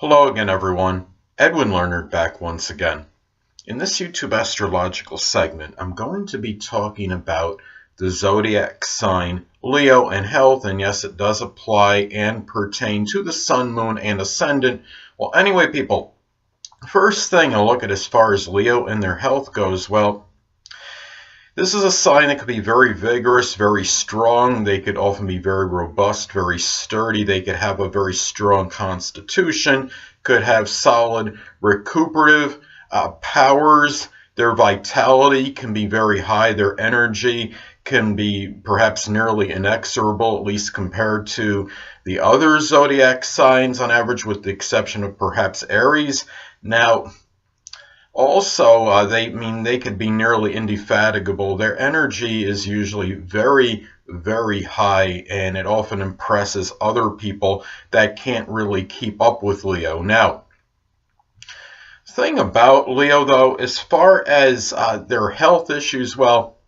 Hello again, everyone. Edwin Learnard back once again. In this YouTube astrological segment, I'm going to be talking about the zodiac sign Leo and health, and yes, it does apply and pertain to the sun, moon, and ascendant. Well, anyway, people, first thing I'll look at as far as Leo and their health goes, well, this is a sign that could be very vigorous, very strong. They could often be very robust, very sturdy. They could have a very strong constitution, could have solid recuperative powers. Their vitality can be very high. Their energy can be perhaps nearly inexorable, at least compared to the other zodiac signs on average, with the exception of perhaps Aries. Now, also, they could be nearly indefatigable. Their energy is usually very, very high, and it often impresses other people that can't really keep up with Leo. Now, thing about Leo, though, as far as their health issues, well,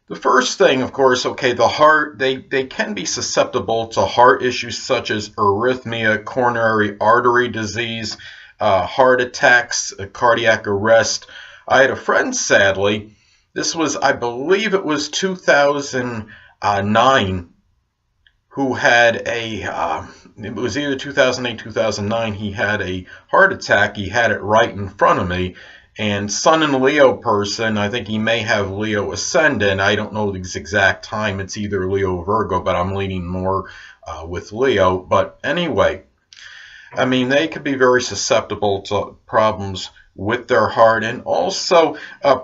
the first thing, of course, okay, the heart, they can be susceptible to heart issues such as arrhythmia, coronary artery disease, heart attacks, cardiac arrest. I had a friend, sadly, this was, I believe it was 2009, who had it was either 2008, 2009, he had a heart attack. He had it right in front of me. And Sun and Leo person, I think he may have Leo Ascendant. I don't know the exact time. It's either Leo or Virgo, but I'm leaning more with Leo. But anyway, I mean, they could be very susceptible to problems with their heart, and also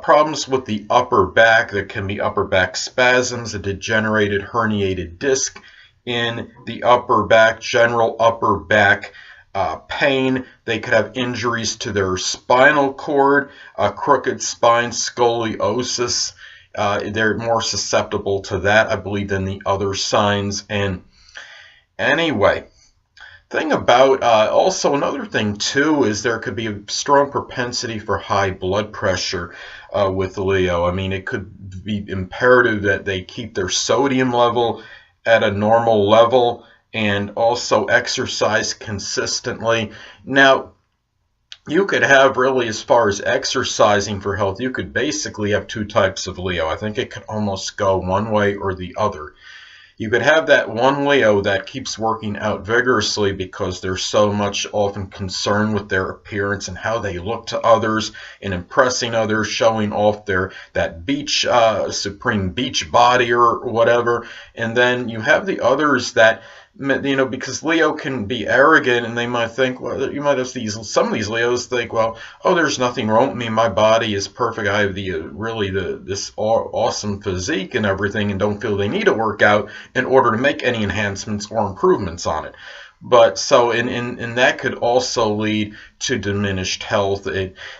problems with the upper back. There can be upper back spasms, a degenerated herniated disc in the upper back, general upper back pain. They could have injuries to their spinal cord, crooked spine, scoliosis. They're more susceptible to that, I believe, than the other signs. And anyway, thing about also another thing too is there could be a strong propensity for high blood pressure with Leo. I mean, it could be imperative that they keep their sodium level at a normal level and also exercise consistently. Now, you could have, really, as far as exercising for health, you could basically have two types of Leo. I think it could almost go one way or the other. You could have that one Leo that keeps working out vigorously because they're so much often concerned with their appearance and how they look to others and impressing others, showing off that beach supreme beach body or whatever. And then you have the others that, you know, because Leo can be arrogant, and they might think, well, you might have some of these Leos think, well, oh, there's nothing wrong with me, my body is perfect, I have this awesome physique and everything, and don't feel they need to work out in order to make any enhancements or improvements on it. But so and that could also lead to diminished health.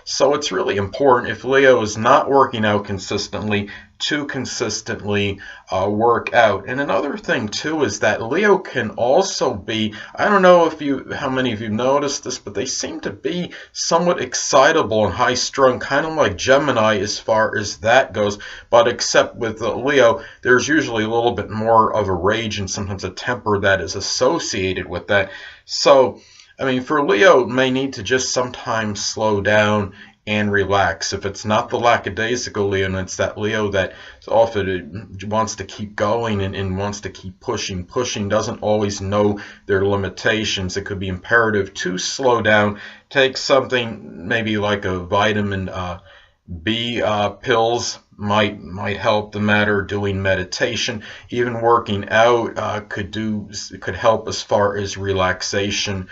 So it's really important, if Leo is not working out consistently, to consistently work out. And another thing too is that Leo can also be, I don't know how many of you noticed this, but they seem to be somewhat excitable and high-strung, kind of like Gemini as far as that goes. But except with Leo, there's usually a little bit more of a rage and sometimes a temper that is associated with that. So, I mean, for Leo, may need to just sometimes slow down and relax. If it's not the lackadaisical Leo, and it's that Leo that often wants to keep going and wants to keep pushing, doesn't always know their limitations, it could be imperative to slow down, take something maybe like a vitamin B pills might help the matter. Doing meditation, even working out could help as far as relaxation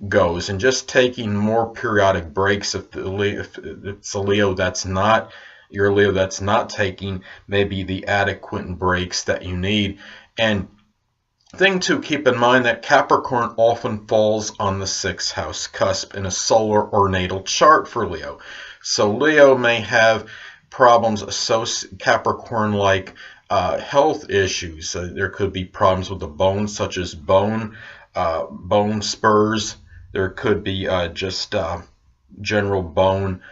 goes, and just taking more periodic breaks if it's a Leo that's not your Leo that's not taking maybe the adequate breaks that you need. And thing to keep in mind that Capricorn often falls on the 6th house cusp in a solar or natal chart for Leo. So Leo may have problems Capricorn like health issues. There could be problems with the bones, such as bone spurs. There could be general bone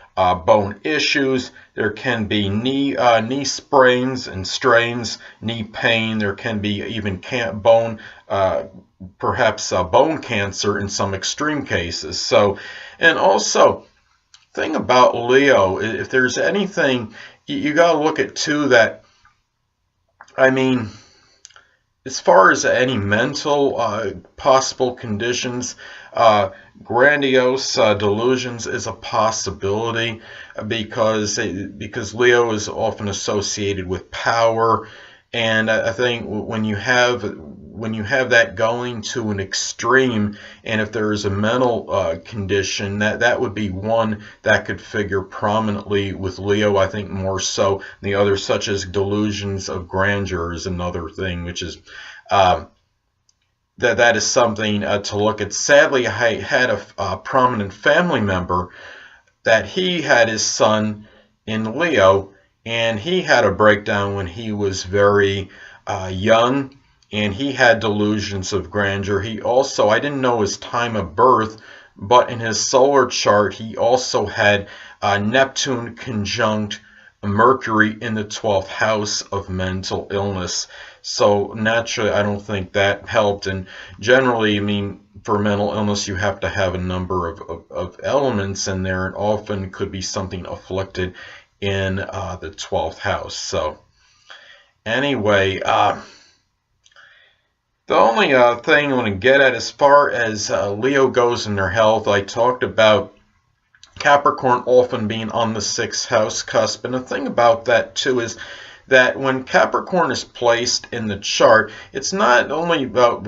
issues. There can be knee sprains and strains, knee pain. There can be even perhaps bone cancer in some extreme cases. So, and also, thing about Leo, if there's anything, you got to look at too that, I mean, as far as any mental possible conditions, grandiose delusions is a possibility because Leo is often associated with power, and I think when you have that going to an extreme, and if there is a mental condition, that would be one that could figure prominently with Leo. I think more so than the others, such as delusions of grandeur is another thing, which is that is something to look at. Sadly, I had a prominent family member that he had his son in Leo, and he had a breakdown when he was very young, and he had delusions of grandeur. He also, I didn't know his time of birth, but in his solar chart, he also had Neptune conjunct Mercury in the 12th house of mental illness. So naturally, I don't think that helped. And generally, I mean, for mental illness, you have to have a number of elements in there, and often could be something afflicted in the 12th house. So anyway, the only thing I want to get at as far as Leo goes in their health, I talked about Capricorn often being on the 6th house cusp. And the thing about that too is that when Capricorn is placed in the chart, it's not only about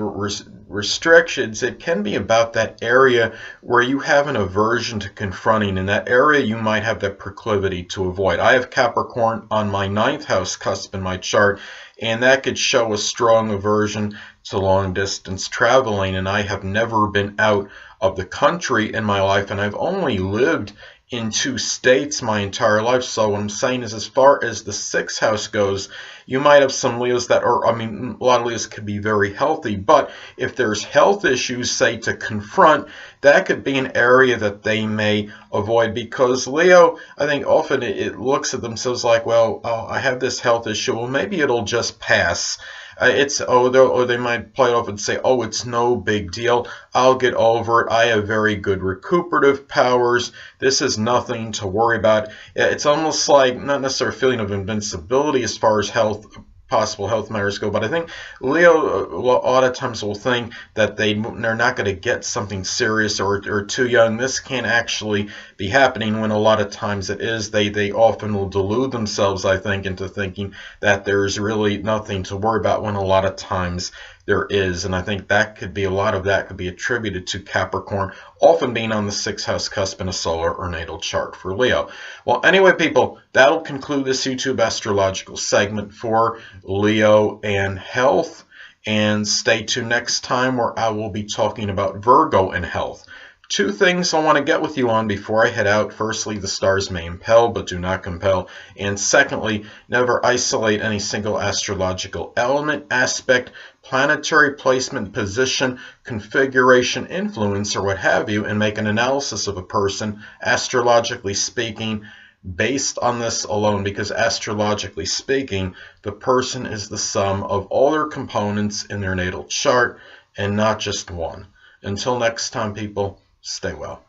restrictions, it can be about that area where you have an aversion to confronting. In that area, you might have that proclivity to avoid. I have Capricorn on my 9th house cusp in my chart, and that could show a strong aversion to long distance traveling. And I have never been out of the country in my life, and I've only lived in 2 states my entire life. So what I'm saying is, as far as the 6th house goes, you might have some Leos that are, I mean, a lot of Leos could be very healthy, but if there's health issues, say, to confront, that could be an area that they may avoid, because Leo, I think often it looks at themselves like, well, I have this health issue, well, maybe it'll just pass. Or they might play it off and say, oh, it's no big deal, I'll get over it, I have very good recuperative powers, this is nothing to worry about. It's almost like, not necessarily a feeling of invincibility as far as possible health matters go, but I think Leo a lot of times will think that they're not going to get something serious or too young. This can't actually be happening, when a lot of times it is. They often will delude themselves, I think, into thinking that there's really nothing to worry about, when a lot of times there is. And I think that could be, a lot of that could be attributed to Capricorn often being on the 6th house cusp in a solar or natal chart for Leo. Well, anyway, people, that'll conclude this YouTube astrological segment for Leo and health. And stay tuned next time, where I will be talking about Virgo and health. 2 things I want to get with you on before I head out. Firstly, the stars may impel, but do not compel. And secondly, never isolate any single astrological element, aspect, planetary placement, position, configuration, influence, or what have you, and make an analysis of a person, astrologically speaking, based on this alone, because astrologically speaking, the person is the sum of all their components in their natal chart, and not just one. Until next time, people, stay well.